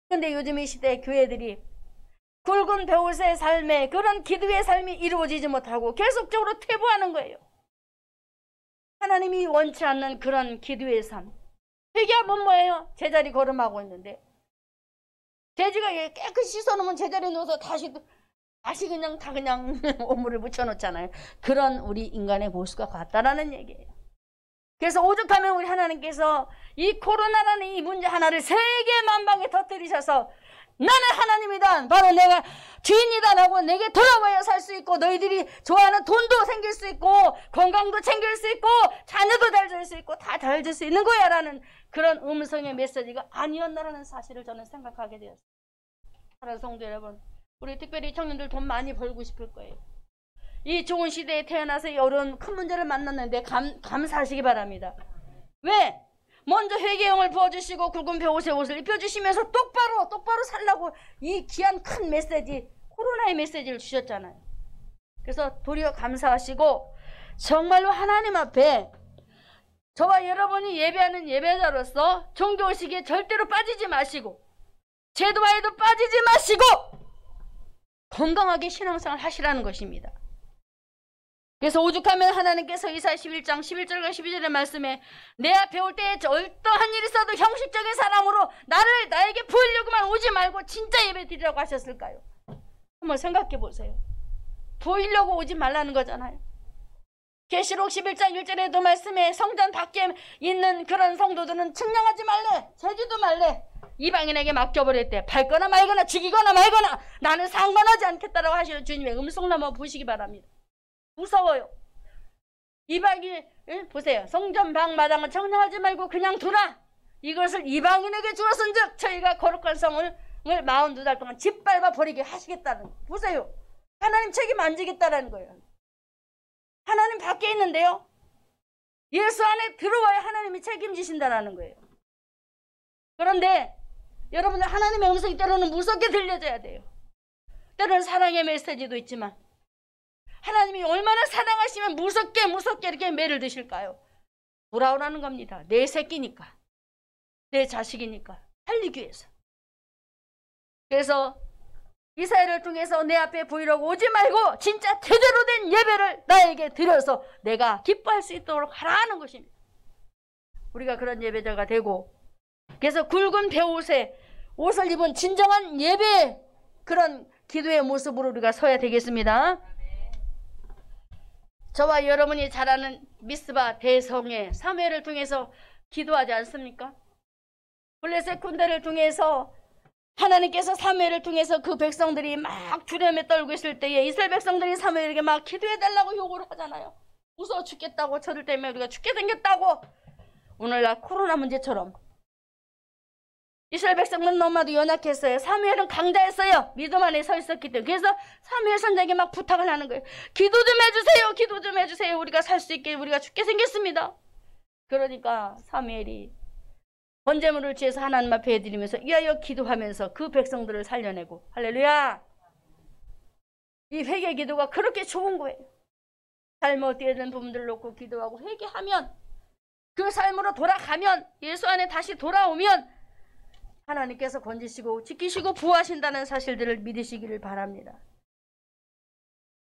Speaker 1: 근데 요즘 이 시대의 교회들이 굵은 배옷의 삶에 그런 기도의 삶이 이루어지지 못하고 계속적으로 퇴보하는 거예요. 하나님이 원치 않는 그런 기도의 삶. 회개하면 뭐예요? 제자리 걸음하고 있는데 돼지가 깨끗이 씻어놓으면 제자리에 누워서 다시 그냥 다 그냥 오물을 묻혀놓잖아요. 그런 우리 인간의 모습과 같다라는 얘기예요. 그래서 오죽하면 우리 하나님께서 이 코로나라는 이 문제 하나를 세계 만방에 터뜨리셔서 나는 하나님이다, 바로 내가 주인이다 라고 내게 돌아와야 살 수 있고 너희들이 좋아하는 돈도 생길 수 있고 건강도 챙길 수 있고 자녀도 잘 될 수 있고 다 잘 될 수 있는 거야 라는 그런 음성의 메시지가 아니었나라는 사실을 저는 생각하게 되었어요. 사랑하는 성도 여러분, 우리 특별히 청년들 돈 많이 벌고 싶을 거예요. 이 좋은 시대에 태어나서 이런 큰 문제를 만났는데 감사하시기 바랍니다. 왜? 먼저 회개형을 부어주시고 굵은 배옷의 옷을 입혀주시면서 똑바로 살라고 이 귀한 큰 메시지, 코로나의 메시지를 주셨잖아요. 그래서 도리어 감사하시고 정말로 하나님 앞에 저와 여러분이 예배하는 예배자로서 종교의식에 절대로 빠지지 마시고 제도화에도 빠지지 마시고 건강하게 신앙생활 하시라는 것입니다. 그래서 오죽하면 하나님께서 이사야 11장 11절과 12절의 말씀에 내 앞에 올 때에 어떠한 일이 있어도 형식적인 사람으로 나에게 보이려고만 오지 말고 진짜 예배 드리라고 하셨을까요? 한번 생각해 보세요. 보이려고 오지 말라는 거잖아요. 계시록 11장 1절에도 말씀에 성전 밖에 있는 그런 성도들은 측량하지 말래, 재지도 말래, 이방인에게 맡겨버렸대. 밟거나 말거나 죽이거나 말거나 나는 상관하지 않겠다라고 하시는 주님의 음성 한번 보시기 바랍니다. 무서워요. 이방인 보세요. 성전 방 마당을 청량하지 말고 그냥 두라. 이것을 이방인에게 주었은즉 저희가 거룩한 성을 42달 동안 짓밟아 버리게 하시겠다는 거예요. 보세요. 하나님 책임 안 지겠다라는 거예요. 하나님 밖에 있는데요. 예수 안에 들어와야 하나님이 책임지신다라는 거예요. 그런데 여러분들 하나님의 음성이 때로는 무섭게 들려져야 돼요. 때로는 사랑의 메시지도 있지만 하나님이 얼마나 사랑하시면 무섭게 이렇게 매를 드실까요? 돌아오라는 겁니다. 내 새끼니까, 내 자식이니까 살리기 위해서. 그래서 이사야를 통해서 내 앞에 보이려고 오지 말고 진짜 제대로 된 예배를 나에게 드려서 내가 기뻐할 수 있도록 하라는 것입니다. 우리가 그런 예배자가 되고, 그래서 굵은 배옷에 옷을 입은 진정한 예배, 그런 기도의 모습으로 우리가 서야 되겠습니다. 저와 여러분이 잘 아는 미스바 대성의 사무엘을 통해서 기도하지 않습니까? 블레셋 군대를 통해서 하나님께서 사무엘을 통해서 그 백성들이 막 두려움에 떨고 있을 때에 이스라엘 백성들이 사무엘에게 막 기도해달라고 요구를 하잖아요. 무서워 죽겠다고, 저들 때문에 우리가 죽게 생겼다고. 오늘날 코로나 문제처럼 이스라엘 백성은 너무나도 연약했어요. 사무엘은 강자였어요. 믿음 안에 서 있었기 때문에. 그래서 사무엘 선장에게 막 부탁을 하는 거예요. 기도 좀 해주세요. 기도 좀 해주세요. 우리가 살 수 있게, 우리가 죽게 생겼습니다. 그러니까 사무엘이 번제물을 지어서 하나님 앞에 해드리면서 이하여 기도하면서 그 백성들을 살려내고, 할렐루야! 이 회개 기도가 그렇게 좋은 거예요. 잘못 되는 부분들을 놓고 기도하고 회개하면, 그 삶으로 돌아가면, 예수 안에 다시 돌아오면 하나님께서 건지시고 지키시고 부하신다는 사실들을 믿으시기를 바랍니다.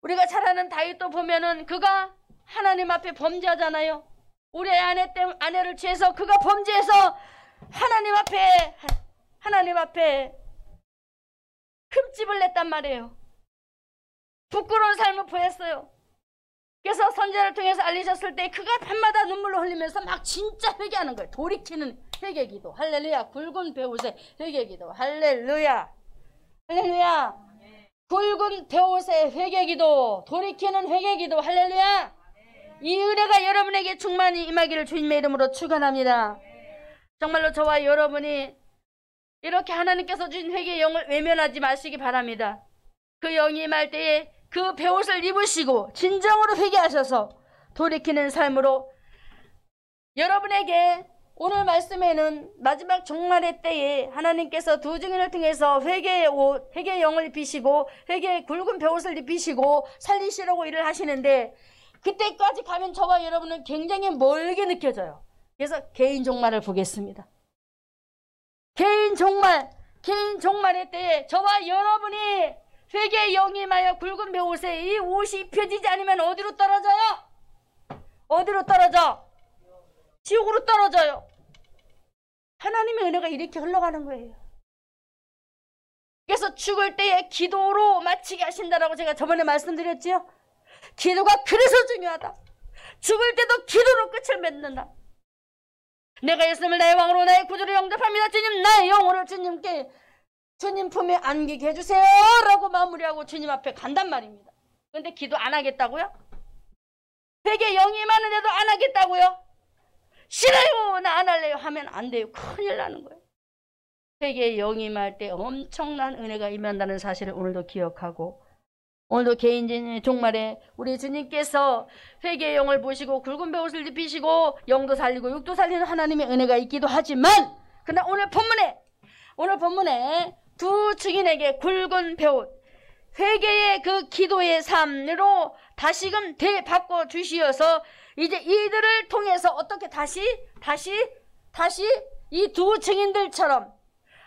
Speaker 1: 우리가 잘 아는 다윗도 보면은 그가 하나님 앞에 범죄하잖아요. 우리 아내를 취해서 그가 범죄해서 하나님 앞에 흠집을 냈단 말이에요. 부끄러운 삶을 보였어요. 그래서 선지자를 통해서 알리셨을 때 그가 밤마다 눈물로 흘리면서 막 진짜 회개하는 거예요. 돌이키는 회개기도. 할렐루야. 굵은 배옷의 회개기도. 할렐루야. 할렐루야. 굵은 배옷의 회개기도, 돌이키는 회개기도. 할렐루야. 이 은혜가 여러분에게 충만히 임하기를 주님의 이름으로 축원합니다. 정말로 저와 여러분이 이렇게 하나님께서 주신 회개의 영을 외면하지 마시기 바랍니다. 그 영이 임할 때에 그 배옷을 입으시고 진정으로 회개하셔서 돌이키는 삶으로 여러분에게 오늘 말씀에는 마지막 종말의 때에 하나님께서 두 증인을 통해서 회개의 옷, 회개의 영을 입히시고 회개의 굵은 배옷을 입히시고 살리시려고 일을 하시는데 그때까지 가면 저와 여러분은 굉장히 멀게 느껴져요. 그래서 개인 종말을 보겠습니다. 개인 종말의 때에 저와 여러분이 회개의 영이 임하여 굵은 배옷에 이 옷이 입혀지지 않으면 어디로 떨어져요? 어디로 떨어져? 지옥으로 떨어져요. 하나님의 은혜가 이렇게 흘러가는 거예요. 그래서 죽을 때에 기도로 마치게 하신다라고 제가 저번에 말씀드렸지요. 기도가 그래서 중요하다. 죽을 때도 기도로 끝을 맺는다. 내가 예수님을 나의 왕으로 나의 구주로 영접합니다. 주님, 나의 영혼을 주님께 주님 품에 안기게 해주세요 라고 마무리하고 주님 앞에 간단 말입니다. 그런데 기도 안 하겠다고요? 회개 영이 많은데도 안 하겠다고요? 싫어요, 나 안 할래요 하면 안 돼요. 큰일 나는 거예요. 회개의 영이 임할 때 엄청난 은혜가 임한다는 사실을 오늘도 기억하고, 오늘도 개인적인 종말에 우리 주님께서 회개의 영을 보시고 굵은 배옷을 입히시고 영도 살리고 육도 살리는 하나님의 은혜가 있기도 하지만, 그러나 오늘 본문에 두 증인에게 굵은 배옷, 회개의 그 기도의 삶으로 다시금 되바꿔 주시어서 이제 이들을 통해서 어떻게 다시 이 두 증인들처럼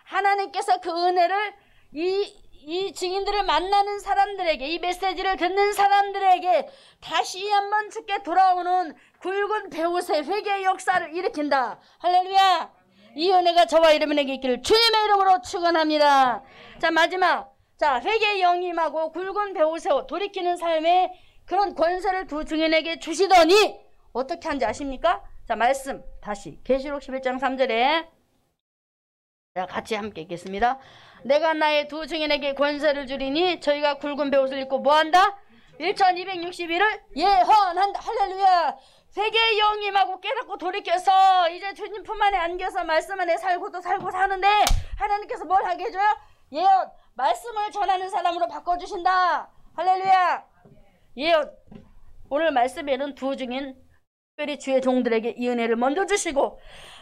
Speaker 1: 하나님께서 그 은혜를 이 증인들을 만나는 사람들에게, 이 메시지를 듣는 사람들에게 다시 한번 주께 돌아오는 굵은 배옷의 회개의 역사를 일으킨다. 할렐루야. 이 은혜가 저와 여러분에게 있기를 주님의 이름으로 축원합니다. 자, 마지막, 자, 회개의 영이 임하고 굵은 배옷에 돌이키는 삶의 그런 권세를 두 증인에게 주시더니 어떻게 한지 아십니까? 자, 말씀 다시 계시록 11장 3절에 자, 같이 함께 읽겠습니다. 내가 나의 두 증인에게 권세를 주리니 저희가 굵은 배옷을 입고 뭐한다? 1261을 예언한다. 할렐루야. 회개의 영이 임하고 깨닫고 돌이켜서 이제 주님 품 안에 안겨서 말씀 안에 살고도 살고 사는데 하나님께서 뭘 하게 해줘요? 예언, 말씀을 전하는 사람으로 바꿔주신다. 할렐루야. 예언. 오늘 말씀에는 두 증인, 특별히 주의 종들에게 이 은혜를 먼저 주시고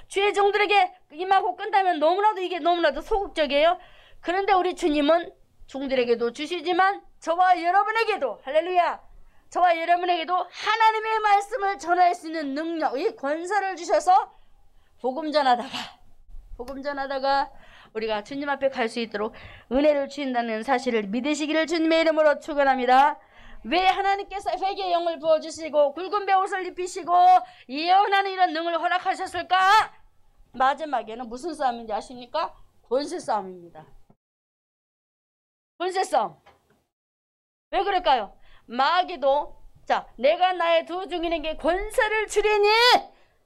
Speaker 1: 주의 종들에게 임하고 끝나면 너무나도 소극적이에요. 그런데 우리 주님은 종들에게도 주시지만 저와 여러분에게도, 할렐루야, 저와 여러분에게도 하나님의 말씀을 전할 수 있는 능력, 이 권세를 주셔서 복음 전하다가 우리가 주님 앞에 갈 수 있도록 은혜를 주신다는 사실을 믿으시기를 주님의 이름으로 축원합니다. 왜 하나님께서 회개의 영을 부어주시고 굵은 배옷을 입히시고 예언하는 이런 능을 허락하셨을까? 마지막에는 무슨 싸움인지 아십니까? 권세 싸움입니다. 권세 싸움. 왜 그럴까요? 마귀도, 자, 내가 나의 두 증인에게 권세를 주리니,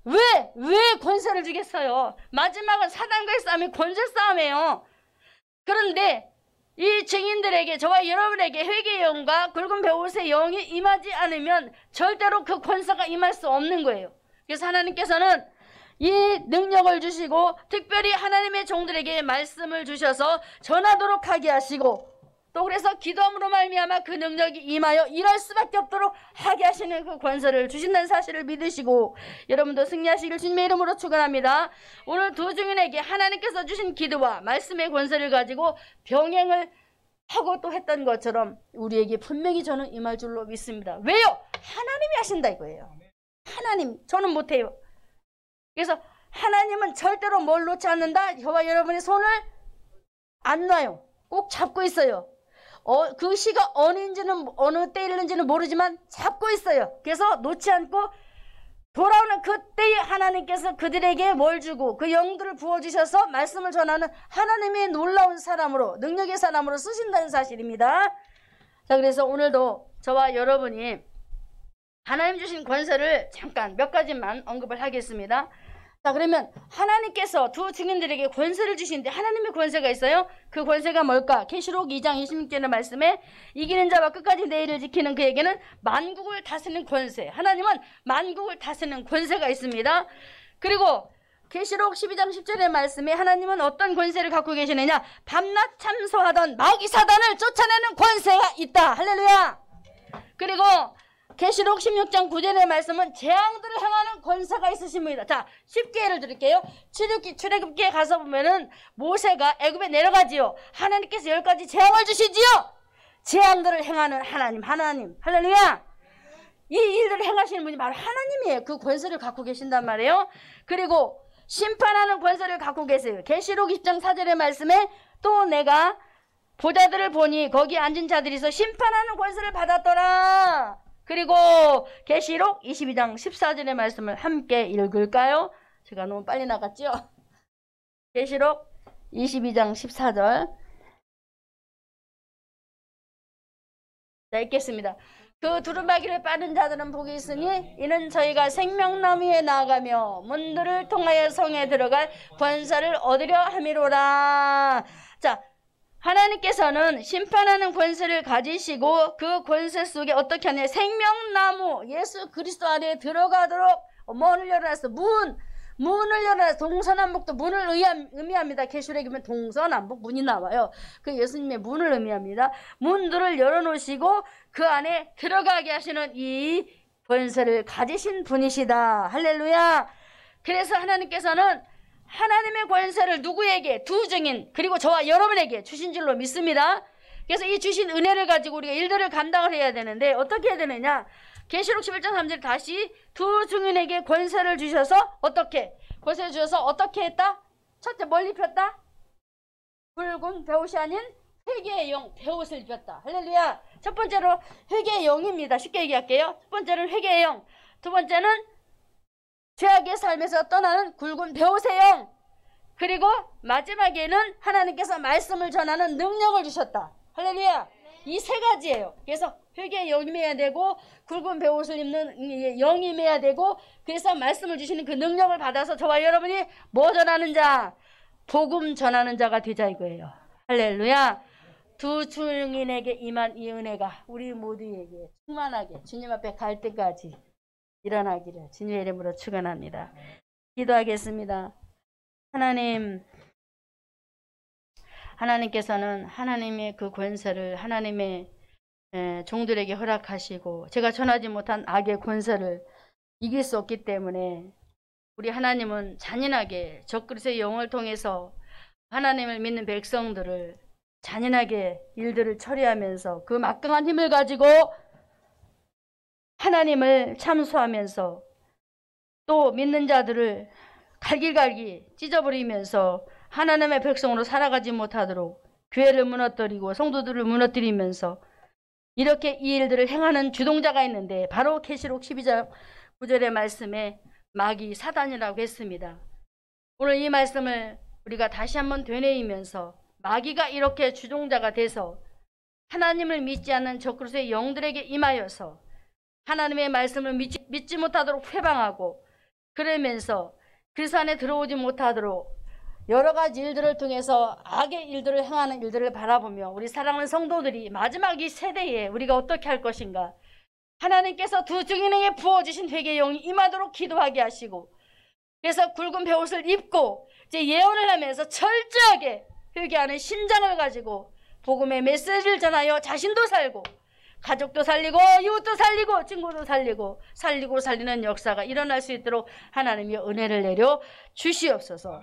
Speaker 1: 왜 권세를 주겠어요? 마지막은 사단과의 싸움이 권세 싸움이에요. 그런데 이 증인들에게, 저와 여러분에게 회개의 영과 굵은 배옷의 영이 임하지 않으면 절대로 그 권세가 임할 수 없는 거예요. 그래서 하나님께서는 이 능력을 주시고 특별히 하나님의 종들에게 말씀을 주셔서 전하도록 하게 하시고, 또 그래서 기도함으로 말미암아 그 능력이 임하여 일할 수밖에 없도록 하게 하시는 그 권세를 주신다는 사실을 믿으시고 여러분도 승리하시길 주님의 이름으로 축원합니다. 오늘 두 증인에게 하나님께서 주신 기도와 말씀의 권세를 가지고 병행을 하고 또 했던 것처럼 우리에게 분명히 저는 임할 줄로 믿습니다. 왜요? 하나님이 하신다 이거예요. 하나님, 저는 못해요. 그래서 하나님은 절대로 뭘 놓지 않는다. 저와 여러분의 손을 안 놔요. 꼭 잡고 있어요. 그 시가 어느 때일는지는 모르지만 잡고 있어요. 그래서 놓지 않고 돌아오는 그때에 하나님께서 그들에게 뭘 주고 그 영들을 부어주셔서 말씀을 전하는 하나님의 놀라운 사람으로, 능력의 사람으로 쓰신다는 사실입니다. 자, 그래서 오늘도 저와 여러분이 하나님 주신 권세를 잠깐 몇 가지만 언급을 하겠습니다. 자, 그러면 하나님께서 두 증인들에게 권세를 주시는데 하나님의 권세가 있어요. 그 권세가 뭘까? 계시록 2장 26절의 말씀에 이기는 자와 끝까지 내 일을 지키는 그에게는 만국을 다스리는 권세, 하나님은 만국을 다스리는 권세가 있습니다. 그리고 계시록 12장 10절의 말씀에 하나님은 어떤 권세를 갖고 계시느냐? 밤낮 참소하던 마귀 사단을 쫓아내는 권세가 있다. 할렐루야. 그리고 계시록 16장 9절의 말씀은 재앙들을 향하는 권세가 있으십니다. 자, 쉽게 예를 드릴게요. 출애굽기에 가서 보면은 모세가 애굽에 내려가지요. 하나님께서 10가지 재앙을 주시지요. 재앙들을 행하는 하나님. 할렐루야. 이 일들을 행하시는 분이 바로 하나님이에요. 그 권세를 갖고 계신단 말이에요. 그리고 심판하는 권세를 갖고 계세요. 계시록 20장 4절의 말씀에 또 내가 보좌들을 보니 거기 앉은 자들이서 심판하는 권세를 받았더라. 그리고 계시록 22장 14절의 말씀을 함께 읽을까요? 제가 너무 빨리 나갔죠? 계시록 22장 14절. 자, 읽겠습니다. 그 두루마기를 빠는 자들은 복이 있으니 이는 저희가 생명나무에 나아가며 문들을 통하여 성에 들어갈 권세를 얻으려 함이로라. 자, 하나님께서는 심판하는 권세를 가지시고 그 권세 속에 어떻게 하냐, 생명나무 예수 그리스도 안에 들어가도록 문을 열어놨어. 문을 열어놨어. 동서남북도 문을 의미합니다. 계시록이면 동서남북 문이 나와요. 그 예수님의 문을 의미합니다. 문들을 열어놓으시고 그 안에 들어가게 하시는 이 권세를 가지신 분이시다. 할렐루야. 그래서 하나님께서는 하나님의 권세를 누구에게? 두 증인 그리고 저와 여러분에게 주신 줄로 믿습니다. 그래서 이 주신 은혜를 가지고 우리가 일들을 감당을 해야 되는데 어떻게 해야 되느냐? 계시록 11장 3절 다시 두 증인에게 권세를 주셔서 어떻게? 권세를 주셔서 어떻게 했다? 첫째 뭘 입혔다? 붉은 베옷이 아닌 회개의 영 베옷을 입혔다. 할렐루야. 첫 번째로 회개의 영입니다. 쉽게 얘기할게요. 첫 번째는 회개의 영, 두 번째는 죄악의 삶에서 떠나는 굵은 베옷의 영, 그리고 마지막에는 하나님께서 말씀을 전하는 능력을 주셨다. 할렐루야. 이 세 가지예요. 그래서 회개의 영임해야 되고 굵은 베옷을 입는 영임해야 되고, 그래서 말씀을 주시는 그 능력을 받아서 저와 여러분이 뭐 전하는 자? 복음 전하는 자가 되자 이거예요. 할렐루야. 두 증인에게 임한 이 은혜가 우리 모두에게 충만하게 주님 앞에 갈 때까지 일어나기를 주님의 이름으로 축원합니다. 기도하겠습니다. 하나님께서는 하나님의 그 권세를 하나님의 종들에게 허락하시고 제가 전하지 못한 악의 권세를 이길 수 없기 때문에 우리 하나님은 잔인하게 적그리스도의 영을 통해서 하나님을 믿는 백성들을 잔인하게 일들을 처리하면서 그 막강한 힘을 가지고 하나님을 참수하면서 또 믿는 자들을 갈기갈기 찢어버리면서 하나님의 백성으로 살아가지 못하도록 교회를 무너뜨리고 성도들을 무너뜨리면서 이렇게 이 일들을 행하는 주동자가 있는데 바로 계시록 12장 9절의 말씀에 마귀 사단이라고 했습니다. 오늘 이 말씀을 우리가 다시 한번 되뇌이면서 마귀가 이렇게 주동자가 돼서 하나님을 믿지 않는 적그리스도의 영들에게 임하여서 하나님의 말씀을 믿지 못하도록 회방하고 그러면서 그리스도 안에 들어오지 못하도록 여러 가지 일들을 통해서 악의 일들을 행하는 일들을 바라보며 우리 사랑하는 성도들이 마지막 이 세대에 우리가 어떻게 할 것인가, 하나님께서 두 증인에게 부어주신 회개의 영이 임하도록 기도하게 하시고, 그래서 굵은 베옷을 입고 이제 예언을 하면서 철저하게 회개하는 심장을 가지고 복음의 메시지를 전하여 자신도 살고 가족도 살리고 이웃도 살리고 친구도 살리고 살리는 역사가 일어날 수 있도록 하나님이 은혜를 내려 주시옵소서.